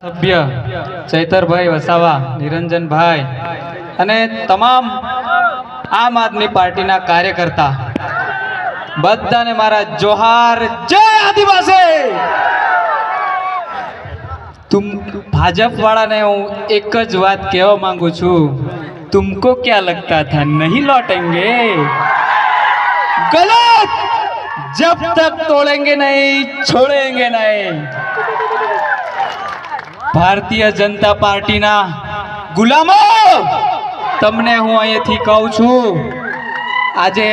સભ્ય ચૈતરભાઈ વસાવા, નિરંજનભાઈ અને તમામ આમ આદમી પાર્ટીના કાર્યકર્તા બધાને મારા જોહાર, જય આદિવાસી। ભાજપ વાળાને હું એક જ વાત કહેવા માંગુ છું, तुमको क्या लगता था नहीं लौटेंगे? गलत, जब तक तोड़ेंगे नहीं छोड़ेंगे नहीं। भारतीय जनता पार्टीना गुलामो, તમને હું અહીંયાથી કહું છું, આજે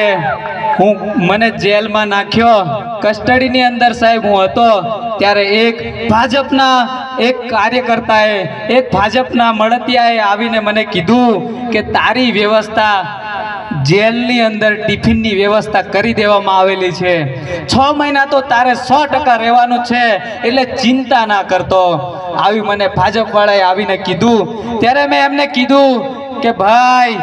હું મને જેલમાં નાખ્યો, કસ્ટડીની અંદર સાહેબ હું હતો ત્યારે એક ભાજપના એક કાર્યકર્તાએ, એક ભાજપના મળતિયાએ આવીને મને કીધું કે તારી વ્યવસ્થા જેલની અંદર ટિફિનની વ્યવસ્થા કરી દેવામાં આવેલી છે, 6 મહિના તો તારે 100% રહેવાનું છે, એટલે ચિંતા ના કરતો। આવી મને ભાજપ વાળાએ આવીને કીધું ત્યારે મેં એમને કીધું કે ભાઈ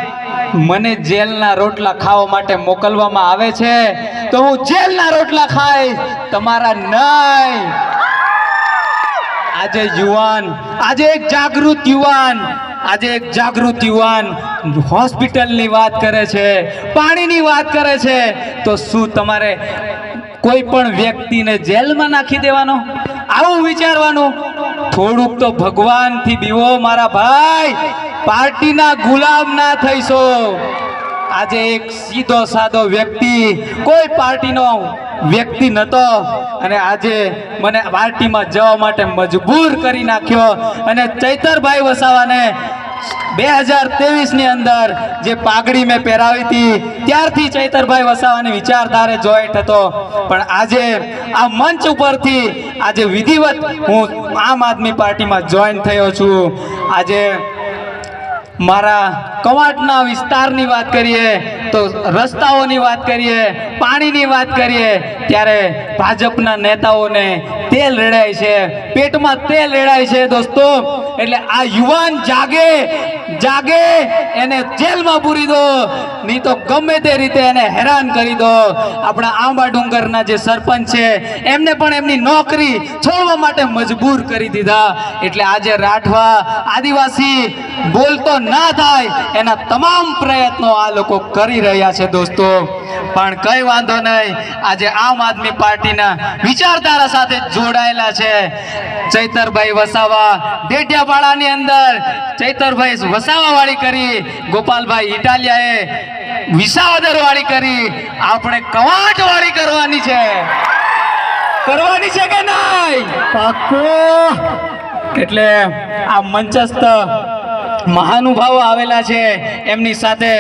મને જેલના રોટલા ખાવા માટે મોકલવામાં આવે છે તો હું જેલના રોટલા ખાઈશ, તમારા નહીં। આજે યુવાન, આજે એક જાગૃત યુવાન હોસ્પિટલની વાત કરે છે, પાણીની વાત કરે છે, તો શું તમારે કોઈ પણ વ્યક્તિને જેલમાં નાખી દેવાનો? આવું વિચારવાનું? થોડુંક તો ભગવાનથી બીવો મારા ભાઈ, પાર્ટીના ગુલામ ના થઈશો। આજે એક સીધો સાદો વ્યક્તિ, કોઈ પાર્ટીનો વ્યક્તિ નતો અને આજે મને પાર્ટીમાં જવા માટે મજબૂર કરી નાખ્યો। અને ચૈતરભાઈ વસાવાને 2023ની અંદર જે પાઘડી મેં પહેરાવી હતી ત્યારથી ચૈતરભાઈ વસાવાની વિચારધારે જોઈન્ટ હતો, પણ આજે આ મંચ ઉપરથી આજે વિધિવત હું આમ આદમી પાર્ટીમાં જોઈન થયો છું। આજે મારા કવાંટના વિસ્તારની વાત કરીએ તો રસ્તાઓની વાત કરીએ, પાણીની વાત કરીએ, ત્યારે ભાજપના નેતાઓને તેલ રેડાય છે, પેટમાં તેલ રેડાય છે દોસ્તો। એટલે આ યુવાન જાગે, એને જેલમાં પૂરી દો, નહીં તો ગમે તે રીતે એને હેરાન કરી દો। આપણા આંબા ડુંગરના જે સરપંચ છે એમને પણ એમની નોકરી છોડવા માટે મજબૂર કરી દીધા। એટલે આજે રાઠવા આદિવાસી બોલતો ના થાય એના તમામ પ્રયત્નો આ લોકો કરી રહ્યા છે દોસ્તો, પણ કઈ વાંધો નહીં, આજે આમ આદમી પાર્ટીના વિચારધારા સાથે જોડાયેલા છે। ચૈતરભાઈ વસાવા ડેડિયાપાડાની અંદર ચૈતરભાઈ વસાવા વાળી કરી, ગોપાલભાઈ ઇટાલિયાએ વિસાવદર વાળી કરી, આપણે કવાંટ વાળી કરવાની છે કે નહીં? પાક્કું। એટલે આ મંચસ્થ મહાનુભાવો આવેલા છે, એમની સાથે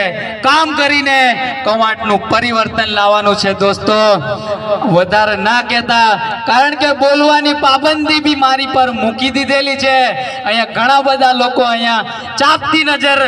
કામ કરીને કવાંટનું પરિવર્તન લાવવાનું છે દોસ્તો। વધારે ના કહેતા, કારણ કે બોલવાની પાબંદી બી મારી પર મૂકી દીધેલી છે। અહીંયા ઘણા બધા લોકો અહીંયા ચાપતી નજર